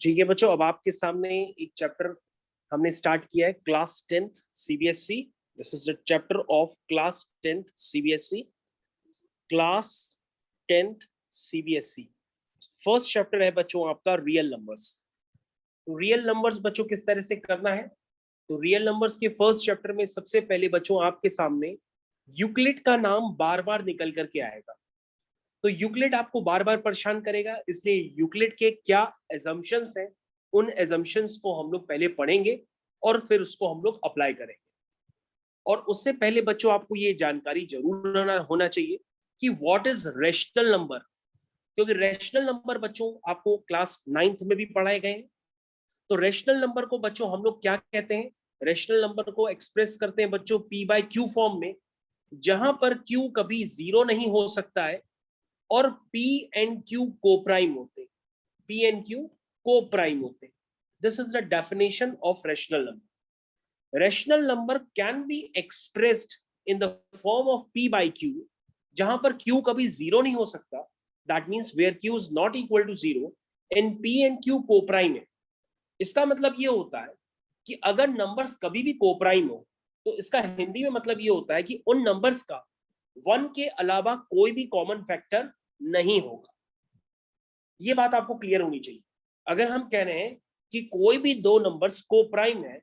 ठीक है बच्चों, अब आपके सामने एक चैप्टर हमने स्टार्ट किया है, class 10th CBSE. This is the chapter of class 10th CBSE. Class 10th CBSE first chapter है बच्चों आपका रियल नंबर्स। तो रियल नंबर्स बच्चों किस तरह से करना है, तो रियल नंबर्स के फर्स्ट चैप्टर में सबसे पहले बच्चों आपके सामने यूक्लिड का नाम बार बार निकल करके आएगा। तो यूक्लिड आपको बार बार परेशान करेगा, इसलिए यूक्लिड के क्या एजम्पशंस हैं, उन एजम्पशंस को हम लोग पहले पढ़ेंगे और फिर उसको हम लोग अप्लाई करेंगे। और उससे पहले बच्चों आपको ये जानकारी जरूर होना चाहिए कि व्हाट इज रेशनल नंबर, क्योंकि रेशनल नंबर बच्चों आपको क्लास 9th में भी पढ़ाए गए हैं। तो रेशनल नंबर को बच्चों हम लोग क्या कहते हैं, रेशनल नंबर को एक्सप्रेस करते हैं बच्चों पी बाय क्यू फॉर्म में, जहां पर क्यू कभी जीरो नहीं हो सकता है और पी एंड क्यू को प्राइम होते, पी एंड क्यू को प्राइम होते। This is the definition of rational number. Rational number can be expressed in the form of P by Q, जहां पर क्यू कभी जीरो नहीं हो सकता, that means where Q is not equal to zero and P and Q को prime है। इसका मतलब ये होता है कि अगर नंबर्स कभी भी को प्राइम हो, तो इसका हिंदी में मतलब ये होता है कि उन नंबर्स का वन के अलावा कोई भी कॉमन फैक्टर नहीं होगा। ये बात आपको क्लियर होनी चाहिए। अगर हम कह रहे हैं कि कोई भी दो नंबर्स को प्राइम है,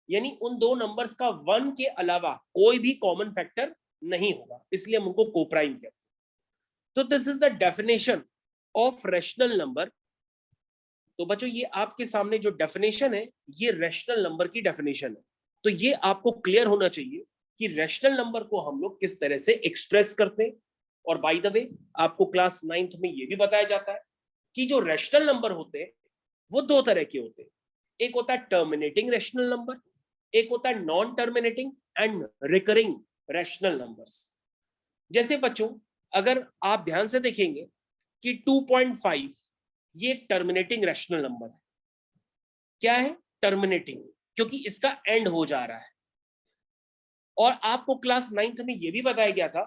यानी उन दो नंबर्स का वन के अलावा कोई भी कॉमन फैक्टर नहीं होगा, इसलिए हम उनको को प्राइम कहते हैं। तो this is the definition of rational number. तो बच्चों ये आपके सामने जो डेफिनेशन है, ये रेशनल नंबर की डेफिनेशन है। तो ये आपको क्लियर होना चाहिए कि रेशनल नंबर को हम लोग किस तरह से एक्सप्रेस करते हैं। और बाय द वे आपको क्लास 9th में ये भी बताया जाता है कि जो रेशनल नंबर होते हैं वो दो तरह के होते हैं। एक होता है टर्मिनेटिंग रेशनल नंबर, एक होता है non terminating and recurring rational numbers. जैसे बच्चों अगर आप ध्यान से देखेंगे कि 2.5 ये टर्मिनेटिंग रेशनल नंबर है। क्या है? टर्मिनेटिंग, क्योंकि इसका एंड हो जा रहा है। और आपको क्लास 9th में यह भी बताया गया था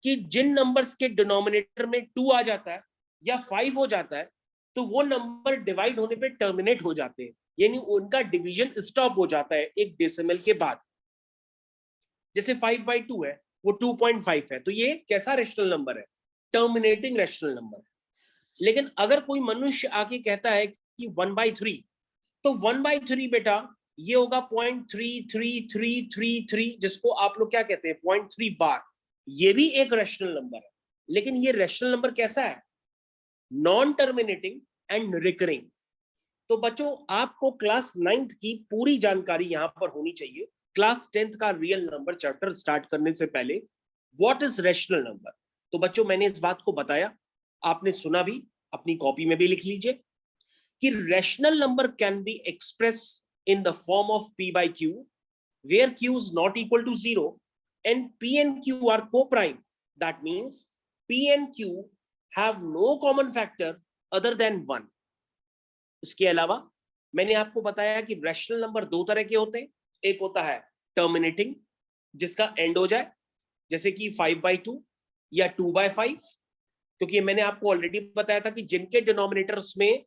कि जिन नंबर्स के डिनोमिनेटर में 2 आ जाता है या 5 हो जाता है, तो वो नंबर डिवाइड होने पे टर्मिनेट हो जाते हैं, यानी उनका डिवीजन स्टॉप हो जाता है एक डेसिमल के बाद। जैसे 5/2 है, वो 2.5 है, तो ये कैसा रेशनल नंबर है? टर्मिनेटिंग रेशनल नंबर है। लेकिन अगर कोई मनुष्य आके कहता है कि 1/3, तो 1/3 बेटा ये होगा 0.33333, जिसको आप लोग क्या कहते हैं 0.3 बार। ये भी एक रेशनल नंबर है, लेकिन ये रेशनल नंबर कैसा है? Non terminating and recurring. तो बच्चों आपको क्लास 9th की पूरी जानकारी यहां पर होनी चाहिए। क्लास 10th का रियल नंबर चैप्टर स्टार्ट करने से पहले व्हाट इज रेशनल नंबर। तो बच्चों मैंने इस बात को बताया, आपने सुना भी, अपनी कॉपी में भी लिख लीजिए कि rational number can be express in the form of p by q, where q is not equal to 0 and p and q are co-prime. That means p and q have no common factor other than 1. इसके अलावा मैंने आपको बताया कि rational number दो तरह के होते हैं। एक होता है टर्मिनेटिंग, जिसका एंड हो जाए, जैसे कि 5/2 या 2/5, क्योंकि मैंने आपको ऑलरेडी बताया था कि जिनके डिनोमिनेटर्स में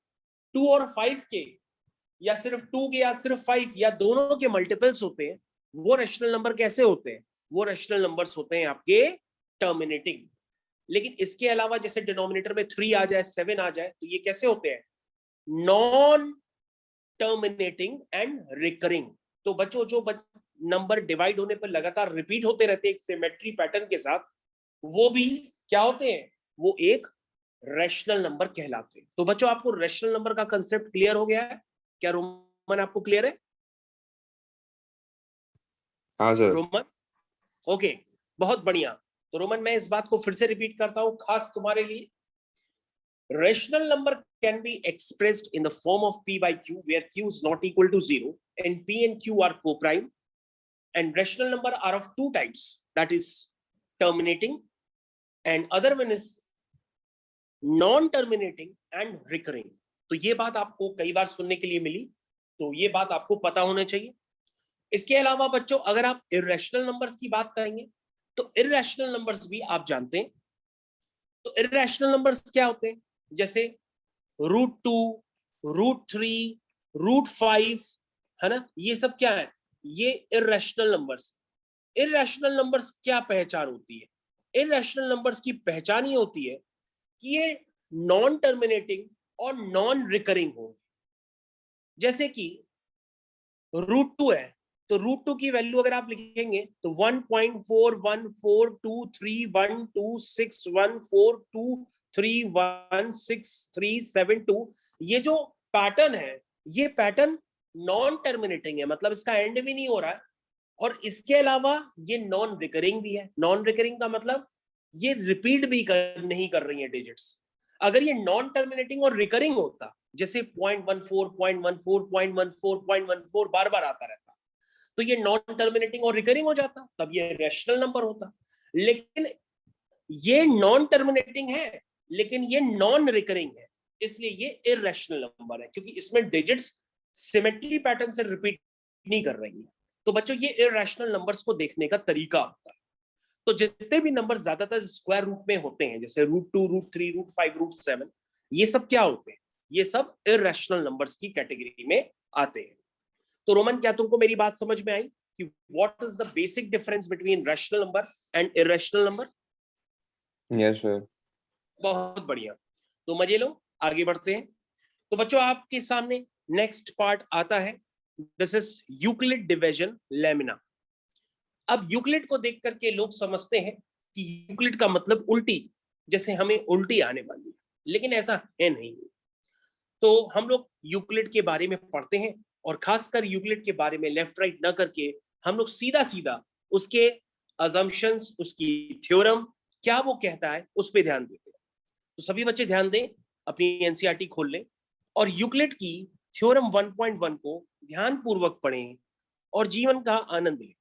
2 और 5 के, या सिर्फ 2 के या सिर्फ 5 या दोनों के मल्टीपल्स होते हैं, वो रेशनल नंबर कैसे होते हैं? वो रेशनल नंबर्स होते हैं आपके टर्मिनेटिंग। लेकिन इसके अलावा जैसे डिनोमिनेटर में 3 आ जाए, 7 आ जाए, तो ये कैसे होते हैं? Non terminating and recurring. तो बच्चों जो नंबर डिवाइड होने पर लगातार रिपीट होते रहते हैं एक सिमेट्री पैटर्न के साथ, वो भी क्या होते हैं? वो एक रेशनल नंबर कहलाते हैं। तो बच्चों आपको रेशनल नंबर का कंसेप्ट क्लियर हो गया है क्या? रोमन आपको क्लियर है? हाँ सर। रोमन ओके, बहुत बढ़िया। तो रोमन मैं इस बात को फिर से रिपीट करता हूं खास तुम्हारे लिए। Rational number can be expressed in the form of p by q where q is not equal to 0 and p and q are co-prime, and rational number are of two types, that is terminating and other one is non-terminating and recurring. तो ये बात आपको कई बार सुनने के लिए मिली, तो ये बात आपको पता होना चाहिए। इसके अलावा बच्चों अगर आप इर्रेशनल नंबर्स की बात करेंगे, तो इर्रेशनल नंबर्स भी आप जानते हैं। तो इर्रेशनल नंबर्स क्या होते हैं? जैसे √2, √3, √5, है ना, ये सब क्या है, ये इर्रेशनल नंबर्स। इर्रेशनल नंबर्स क्या पहचान होती है, इर्रेशनल नंबर्स की पहचान ये होती है कि ये नॉन टर्मिनेटिंग और नॉन रिकरिंग हो। जैसे कि √2 है, तो √2 की वैल्यू अगर आप लिखेंगे तो 1.4142316142316372, ये जो पैटर्न है, ये पैटर्न नॉन टर्मिनेटिंग है, मतलब इसका एंड भी नहीं हो रहा है, और इसके अलावा ये नॉन रिकरिंग भी है। नॉन रिकरिंग का मतलब ये रिपीट भी नहीं कर रही है डिजिट्स। अगर ये नॉन टर्मिनेटिंग और रिकरिंग होता, जैसे 0.14 0.14 0.14 0.14 बार बार आता रहता, तो ये नॉन टर्मिनेटिंग और रिकरिंग हो जाता, तब ये रैशनल नंबर होता। लेकिन ये नॉन टर्मिनेटिंग है, लेकिन ये नॉन रिकरिंग है, इसलिए ये इररेशनल नंबर है, क्योंकि इसमें डिजिट्स सिमेट्री पैटर्न से रिपीट नहीं कर रही है। तो बच्चों, ये इररेशनल नंबर्स को देखने का तरीका होता है। तो जितने भी नंबर ज्यादातर स्क्वायर रूट में होते हैं, जैसे √2, √3, √5, √7, ये सब क्या होते हैं, ये सब इररेशनल नंबर्स की कैटेगरी में आते हैं। तो रोमन, क्या तुमको मेरी बात समझ में आई कि what is the basic difference between rational number and irrational number? Yes sir. बहुत बढ़िया, तो मजे लो, आगे बढ़ते हैं। तो बच्चों, आपके सामने नेक्स्ट पार्ट आता है, this is Euclid division lamina. अब यूक्लिड को देख करके लोग समझते हैं कि यूक्लिड का मतलब उल्टी, जैसे हमें उल्टी आने वाली है, लेकिन ऐसा है नहीं। तो हम लोग यूक्लिड के बारे में पढ़ते हैं, और खासकर यूक्लिड के बारे में लेफ्ट राइट ना करके हम लोग सीधा सीधा उसके अजम्पशंस, उसकी थ्योरम, क्या वो कहता है, उस पर ध्यान देते हैं। तो सभी बच्चे ध्यान दें, अपनी एनसीईआरटी खोल लें और यूक्लिड की थ्योरम 1.1 को ध्यानपूर्वक पढ़ें और जीवन का आनंद लें।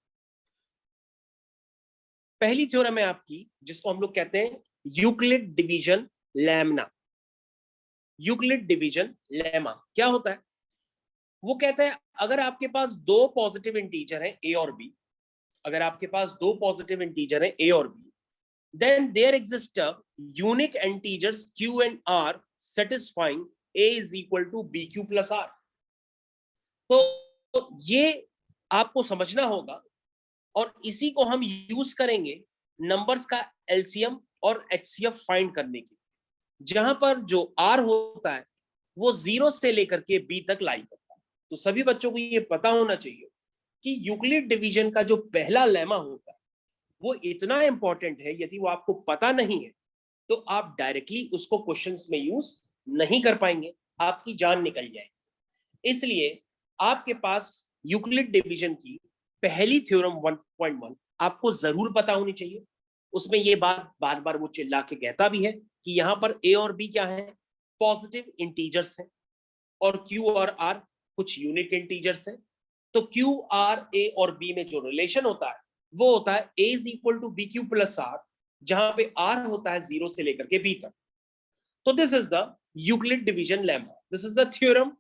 पहली थ्योरम है आपकी, जिसको हम लोग कहते हैं Euclid division Lemna. Euclid division lemma क्या होता है? वो कहता है अगर आपके पास दो पॉजिटिव इंटीजर हैं ए और बी, अगर आपके पास दो पॉजिटिव इंटीजर हैं ए और B, then there exists a unique integers q and r satisfying a is equal to bq plus r। तो ये आपको समझना होगा, और इसी को हम यूज करेंगे नंबर्स का एलसीएम और एचसीएफ फाइंड करने की, जहां पर जो आर होता है वो 0 से लेकर के बी तक लाई करता है। तो सभी बच्चों को ये पता होना चाहिए कि यूक्लिड डिवीजन का जो पहला लेमा होता है वो इतना इंपॉर्टेंट है, यदि वो आपको पता नहीं है तो आप डायरेक्टली उसको क्वेश्चंस में यूज नहीं कर पाएंगे, आपकी जान निकल जाएगी। इसलिए आपके पास यूक्लिड डिवीजन की पहली थ्योरम 1.1 आपको जरूर पता होनी चाहिए। उसमें ये बात बार बार वो चिल्ला के कहता भी है कि यहाँ पर ए और बी क्या है, पॉजिटिव इंटीजर्स हैं, और क्यू और आर कुछ यूनिक इंटीजर्स हैं। तो क्यू आर ए और बी में जो रिलेशन होता है वो होता है A is equal to B Q plus R, जहां पे आर होता है 0 से लेकर के बी तक। तो this is the Euclid division lemma, this is the theorem.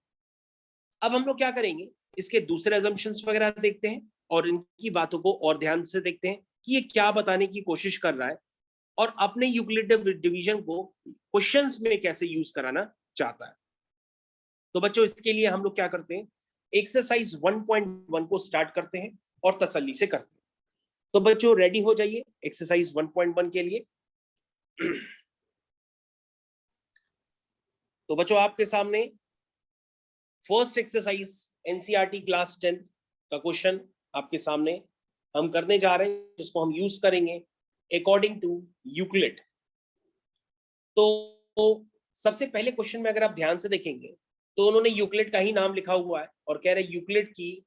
अब हम लोग क्या करेंगे, इसके दूसरे अजम्पशंस वगैरह देखते हैं और इनकी बातों को और ध्यान से देखते हैं कि ये क्या बताने की कोशिश कर रहा है और अपने यूक्लिड डिवीजन को क्वेश्चंस में कैसे यूज कराना चाहता है। तो बच्चों, इसके लिए हम लोग क्या करते हैं, एक्सरसाइज 1.1 को स्टार्ट करते हैं और तसल्ली से करते हैं। तो बच्चों, रेडी हो जाइए एक्सरसाइज 1.1 के लिए। तो बच्चों, आपके सामने फर्स्ट एक्सरसाइज एनसीईआरटी क्लास 10 का क्वेश्चन आपके सामने हम करने जा रहे हैं, जिसको हम यूज करेंगे अकॉर्डिंग टू यूक्लिड। तो सबसे पहले क्वेश्चन में अगर आप ध्यान से देखेंगे तो उन्होंने यूक्लिड का ही नाम लिखा हुआ है और कह रहे यूक्लिड की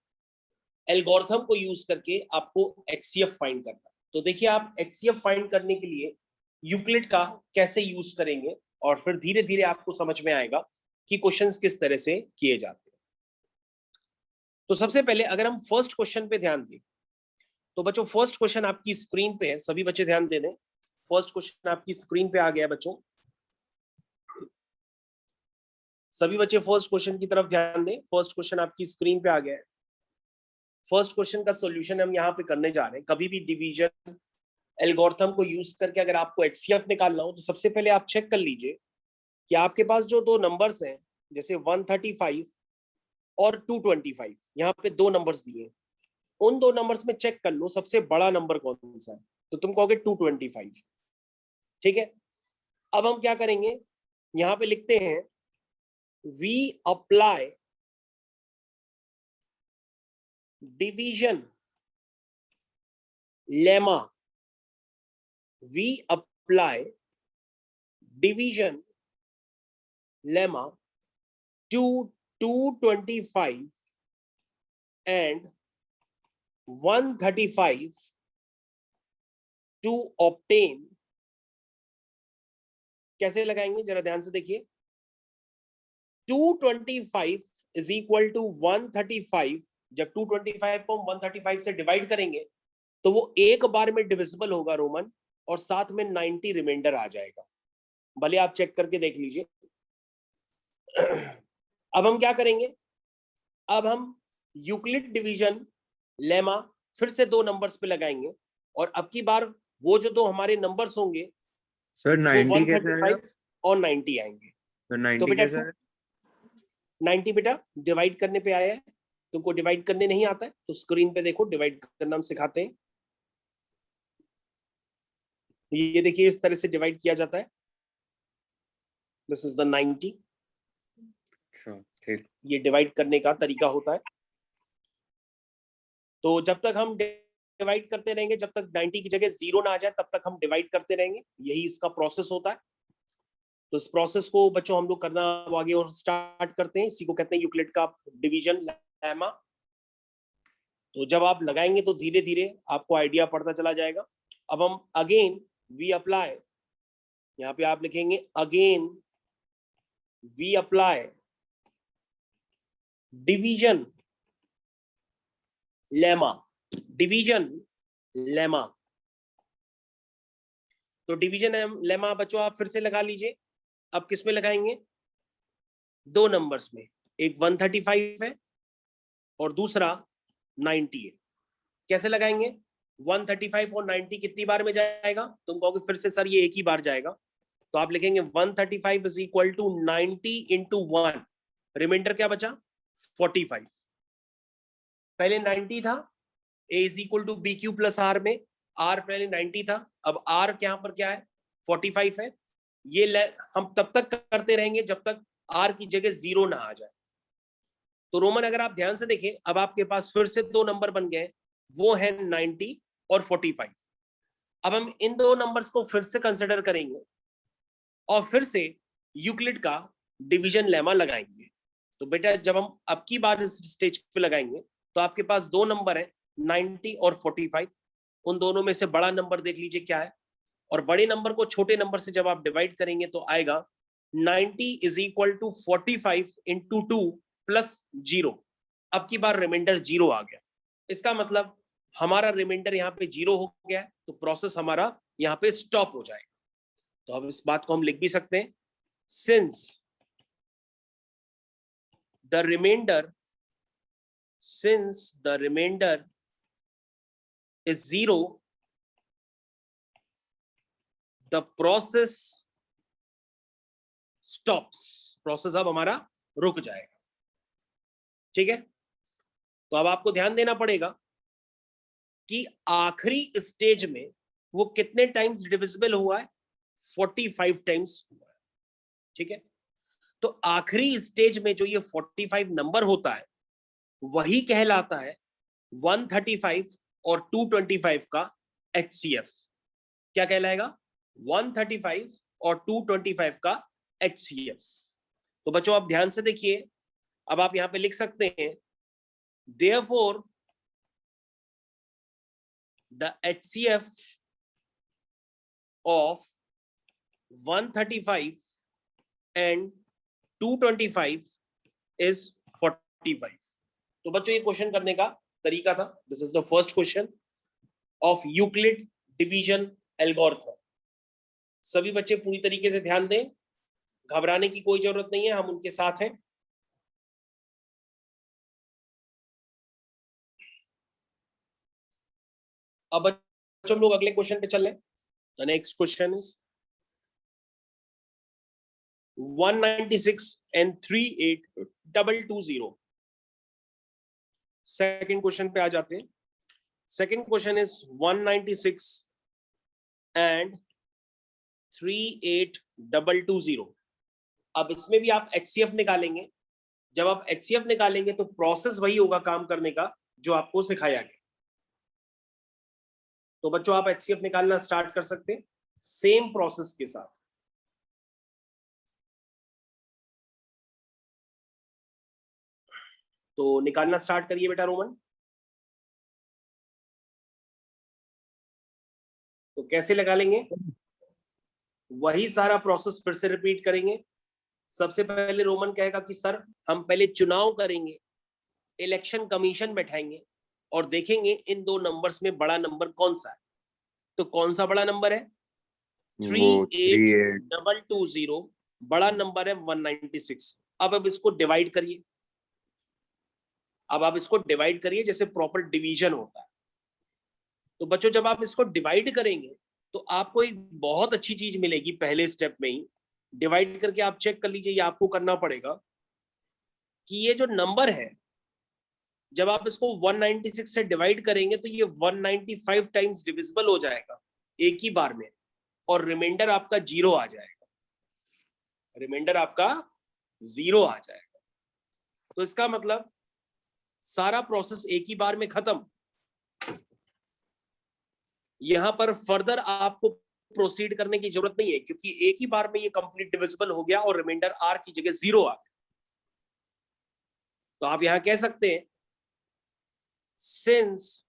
एल्गोरिथम को यूज करके आपको एचसीएफ फाइंड करना है। तो देखिए, आप एचसीएफ फाइंड करने के लिए यूक्लिड का कैसे यूज करेंगे, और फिर धीरे धीरे आपको समझ में आएगा कि क्वेश्चंस किस तरह से किए जाते हैं। तो सबसे पहले अगर हम फर्स्ट क्वेश्चन पे ध्यान दें, तो बच्चों फर्स्ट क्वेश्चन आपकी स्क्रीन पे है, सभी बच्चे ध्यान दे दें। फर्स्ट क्वेश्चन आपकी स्क्रीन पे आ गया बच्चों, सभी बच्चे फर्स्ट क्वेश्चन की तरफ ध्यान दें। फर्स्ट क्वेश्चन आपकी स्क्रीन पे आ गया है। फर्स्ट क्वेश्चन का सॉल्यूशन हम यहाँ पे करने जा रहे हैं। कभी भी डिवीजन एल्गोरिथम को यूज करके अगर आपको एचसीएफ निकालना हो, तो सबसे पहले आप चेक कर लीजिए कि आपके पास जो दो नंबर्स हैं जैसे 135 और 225, यहाँ पे दो नंबर्स दिए हैं, उन दो नंबर्स में चेक कर लो सबसे बड़ा नंबर कौन सा है, तो तुम कहोगे 225। ठीक है, अब हम क्या करेंगे, यहां पे लिखते हैं we apply division lemma, we apply division lemma to 225 and 135 to obtain, कैसे लगाएंगे जरा ध्यान से देखिए, 225 इज इक्वल टू 135, जब 225 को हम 135 से डिवाइड करेंगे तो वो एक बार में डिविजिबल होगा रोमन, और साथ में 90 रिमाइंडर आ जाएगा, भले आप चेक करके देख लीजिए। अब हम क्या करेंगे, अब हम यूक्लिड डिवीजन लेमा फिर से दो नंबर्स पे लगाएंगे, और अब की बार वो जो दो हमारे नंबर्स होंगे सर वो 90 कैसे आएगा? 135 और 90 आएंगे। तो तो 90 बेटा कैसे आएगा? 90 बेटा डिवाइड करने पे आया है, तुमको डिवाइड करने नहीं आता है तो स्क्रीन पे देखो, डिवाइड करना हम सिखाते हैं। ये देखिए इस तरह से डिवाइड किया जाता है, दिस इज द 90, अच्छा ठीक। ये डिवाइड करने का तरीका होता है। तो जब तक हम डिवाइड करते रहेंगे, जब तक 90 की जगह 0 ना आ जाए तब तक हम डिवाइड करते रहेंगे, यही इसका प्रोसेस होता है। तो इस प्रोसेस को बच्चों हम लोग करना आगे और स्टार्ट करते हैं, इसी को कहते हैं यूक्लिड का डिवीजन लेमा। तो जब आप लगाएंगे तो धीरे धीरे आपको आइडिया पड़ता चला जाएगा। अब हम अगेन वी अप्लाई, यहाँ पे आप लिखेंगे again we apply division lemma, division lemma. तो डिवीजन लेमा बच्चों आप फिर से लगा लीजिए। अब किस में लगाएंगे, दो नंबर्स में, एक 135 है और दूसरा 90 है। कैसे लगाएंगे, 135 और 90 कितनी बार में जाएगा, तुम कहोगे फिर से सर ये एक ही बार जाएगा, तो आप लिखेंगे 135 is equal to 90 into 1, remainder क्या बचा 45, पहले 90 था, a is equal to B Q plus R में r पहले 90 था, अब r यहाँ पर क्या है 45 है। ये हम तब तक करते रहेंगे जब तक r की जगह 0 ना आ जाए। तो रोमन अगर आप ध्यान से देखें, अब आपके पास फिर से दो नंबर बन गए, वो है 90 और 45। अब हम इन दो नंबर्स को फिर से कंसिडर करेंगे और फिर से यूक्लिड का डिवीजन लेमा लगाएंगे। तो बेटा जब हम अब की बार इस स्टेज पे लगाएंगे तो आपके पास दो नंबर है 90 और 45, उन दोनों में से बड़ा नंबर देख लीजिए क्या है, और बड़े नंबर को छोटे नंबर से जब आप डिवाइड करेंगे तो आएगा 90 is equal to 45 into 2 plus 0। अब की बार रिमाइंडर 0 आ गया, इसका मतलब हमारा रिमाइंडर यहाँ पे 0 हो गया है, तो प्रोसेस हमारा यहाँ पे स्टॉप हो जाएगा। तो अब इस बात को हम लिख भी सकते हैं, since the remainder is 0, the process stops, process अब हमारा रुक जाएगा। ठीक है, तो अब आपको ध्यान देना पड़ेगा कि आखिरी स्टेज में वो कितने टाइम्स डिविजिबल हुआ है, 45 टाइम्स हुआ है। ठीक है, तो आखिरी स्टेज में जो ये 45 नंबर होता है वही कहलाता है 135 और 225 का HCF। क्या कहलाएगा, 135 और 225 का HCF। तो बच्चों आप ध्यान से देखिए, अब आप यहां पे लिख सकते हैं therefore the HCF of 135 and 225 is 45। तो बच्चों ये क्वेश्चन करने का तरीका था, this is the first question of Euclid division algorithm. सभी बच्चे पूरी तरीके से ध्यान दें, घबराने की कोई जरूरत नहीं है, हम उनके साथ हैं। अब बच्चों हम लोग अगले क्वेश्चन पे चल रहे हैं। The next question is 196 and 38220. Second question पे आ जाते हैं. Second question is 196 and 38220. अब इसमें भी आप HCF निकालेंगे. जब आप HCF निकालेंगे तो प्रोसेस वही होगा काम करने का जो आपको सिखाया गया. तो बच्चों आप HCF निकालना स्टार्ट कर सकते हैं सेम प्रोसेस के साथ. तो निकालना स्टार्ट करिए बेटा रोमन. तो कैसे लगा लेंगे? वही सारा प्रोसेस फिर से रिपीट करेंगे. सबसे पहले रोमन कहेगा कि सर हम पहले चुनाव करेंगे, इलेक्शन कमीशन बैठाएंगे और देखेंगे इन दो नंबर्स में बड़ा नंबर कौन सा है. तो कौन सा बड़ा नंबर है? 38220. बड़ा नंबर है 196. अब इसको डिवाइड करिए. अब आप इसको डिवाइड करिए जैसे प्रॉपर डिवीजन होता है. तो बच्चों जब आप इसको डिवाइड करेंगे तो आपको एक बहुत अच्छी चीज मिलेगी. पहले स्टेप में ही डिवाइड करके आप चेक कर लीजिए. ये आपको करना पड़ेगा कि ये जो नंबर है जब आप इसको 196 से डिवाइड करेंगे तो ये 195 टाइम्स डिविजिबल हो जाएगा एक ही बार में और रिमाइंडर आपका 0 आ जाएगा. रिमाइंडर आपका 0 आ जाएगा. तो इसका मतलब सारा प्रोसेस एक ही बार में खत्म. यहां पर फर्दर आपको प्रोसीड करने की जरूरत नहीं है क्योंकि एक ही बार में ये कंप्लीट डिविजिबल हो गया और रिमाइंडर r की जगह 0 आ गया. तो आप यहां कह सकते हैं since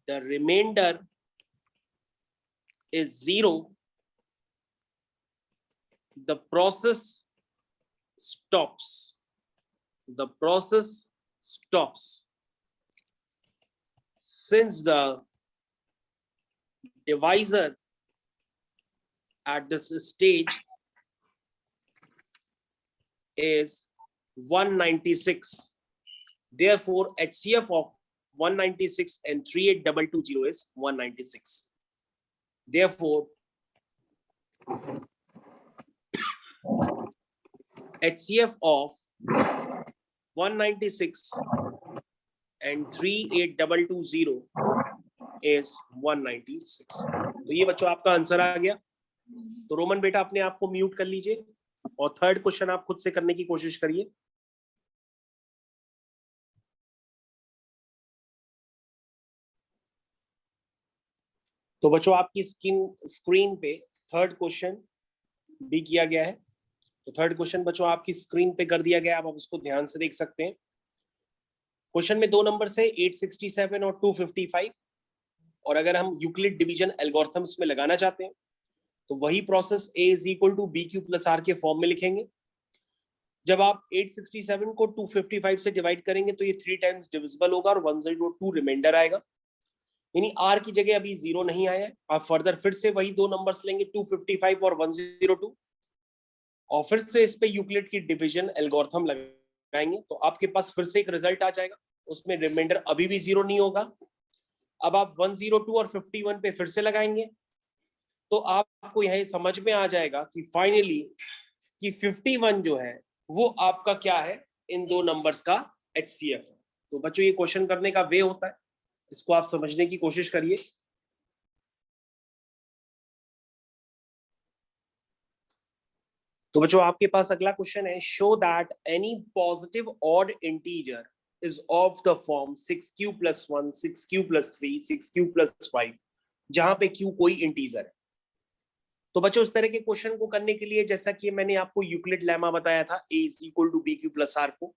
the remainder is 0, the process stops. The process stops. Since the divisor at this stage is 196, therefore HCF of 196 and 38220 is 196. Therefore HCF of 196 and 38220 is 196. तो ये बच्चों आपका आंसर आ गया. तो रोमन बेटा अपने आप को म्यूट कर लीजिए और थर्ड क्वेश्चन आप खुद से करने की कोशिश करिए. तो बच्चों आपकी स्क्रीन पे थर्ड क्वेश्चन भी किया गया है. तो थर्ड क्वेश्चन बच्चों आपकी स्क्रीन पे कर दिया गया है. आप उसको ध्यान से देख सकते हैं. क्वेश्चन में दो नंबर से 867 और 255 और अगर हम यूक्लिड डिवीजन एल्गोरिथम्स में लगाना चाहते हैं तो वही process a is equal to B Q plus R के फॉर्म में लिखेंगे. जब आप 867 को 255 से डिवाइड करेंगे तो ये 3 टाइम्स डिविजिबल होगा और 102 रिमाइंडर आएगा. यानी r की जगह अभी 0 नहीं आया है. आप फर्दर फिर से वही दो नंबर्स लेंगे 255 और 102 और फिर से इस पे यूक्लिड की डिवीजन एल्गोरिथम लगाएंगे तो आपके पास फिर से एक रिजल्ट आ जाएगा. उसमें रिमाइंडर अभी भी 0 नहीं होगा. अब आप 102 और 51 पे फिर से लगाएंगे तो आपको यह समझ में आ जाएगा कि फाइनली कि 51 जो है वो आपका क्या है, इन दो नंबर्स का HCF है. तो बच्चों ये क्वेश्चन करने का वे होता है. इसको आप समझने की कोशिश करिए. तो बच्चों आपके पास अगला क्वेश्चन है. Show that any positive odd integer is of the form 6q plus 1, 6q plus 3, 6q plus 5, जहां पे q कोई इंटीजर है. तो बच्चों इस तरह के क्वेश्चन को करने के लिए जैसा कि मैंने आपको यूक्लिड लेमा बताया था a is equal to bq plus r को,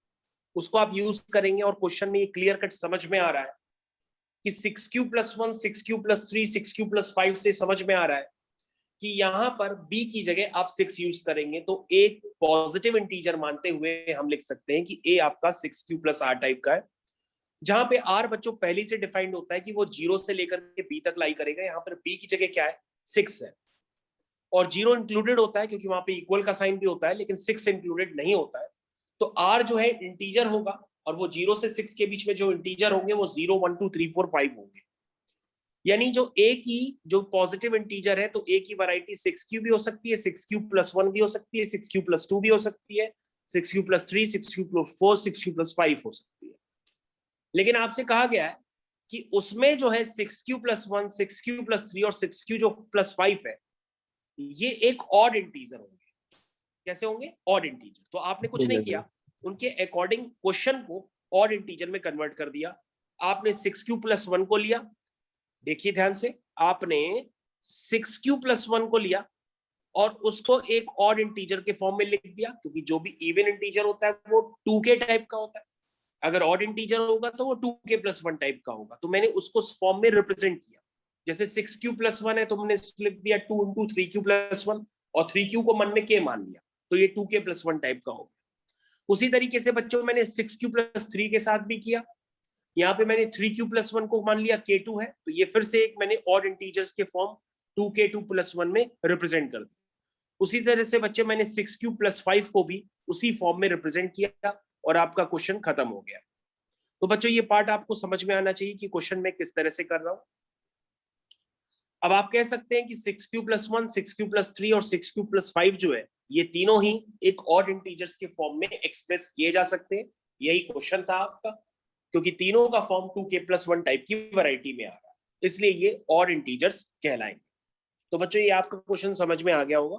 उसको आप यूज करेंगे और क्वेश्चन में ये क्लियर कट समझ में आ रहा है कि 6q plus 1, 6q plus 3, 6q plus 5 से समझ में आ रहा है कि यहाँ पर b की जगह आप 6 यूज करेंगे तो एक पॉजिटिव इंटीजर मानते हुए हम लिख सकते हैं कि a आपका 6q plus r टाइप का है. जहां पे r बच्चों पहले से डिफाइंड होता है कि वो 0 से लेकर के b तक लाई करेगा. यहाँ पर b की जगह क्या है, 6 है और 0 इंक्लूडेड होता है क्योंकि वहां पे इक्वल का साइन भी होता है, लेकिन 6 इंक्लूडेड नहीं होता है. तो r जो है इंटीजर होगा और वो 0 से 6 के बीच में जो इंटीजर होंगे वो 0, 1, 2, 3, 4, 5 होंगे. यानी जो a की जो पॉजिटिव इंटीजर है, तो a की वैरायटी 6q भी हो सकती है, 6q + 1 भी हो सकती है, 6q + 2 भी हो सकती है, 6q + 3, 6q + 4, 6q + 5 हो सकती है। लेकिन आपसे कहा गया है कि उसमें जो है 6q + 1, 6q + 3 और 6q जो +5 है, ये एक ऑड इंटीजर होंगे। कैसे होंगे? Odd integer. तो आपने कुछ नहीं किया, उनके अकॉर्डिंग क्वेश्चन को ऑड इंटीजर में कन्वर्ट कर दिया। आपने 6q + 1 को लिया, देखिए ध्यान से, आपने 6q + 1 को लिया और उसको एक ऑड इंटीजर के फॉर्म में लिख दिया, क्योंकि जो भी इवन इंटीजर होता है वो 2k टाइप का होता है, अगर ऑड इंटीजर होगा तो वो 2k + 1 टाइप का होगा। तो मैंने उसको फॉर्म में रिप्रेजेंट किया, जैसे 6q + 1 है तो हमने लिख दिया 2 × 3q + 1 और 3q को मन में k मान लिया, तो ये 2k + 1 टाइप का होगा। उसी तरीके से बच्चों मैंने 6q + 3 के साथ भी किया, यहाँ पे मैंने 3q + 1 को मान लिया k2 है, तो ये फिर से एक मैंने ऑड इंटीजर्स के फॉर्म 2k2 + 1 में रिप्रेजेंट कर दिया। उसी तरह से बच्चे मैंने 6q + 5 को भी उसी फॉर्म में रिप्रेजेंट किया और आपका क्वेश्चन खत्म हो गया। तो बच्चों ये पार्ट आपको समझ में आना चाहिए कि क्वेश्चन में किस तरह से कर रहा हूं। अब आप कह सकते हैं कि 6q + 1, 6q + 3 और 6q + 5 जो है, ये तीनों ही एक ऑड इंटीजर्स के फॉर्म में एक्सप्रेस किए जा सकते हैं। यही क्वेश्चन था आपका, क्योंकि तीनों का फॉर्म 2k + 1 टाइप की वैरायटी में आ रहा है, इसलिए ये ऑड इंटीजर्स कहलाएंगे। तो बच्चों ये आपका क्वेश्चन समझ में आ गया होगा।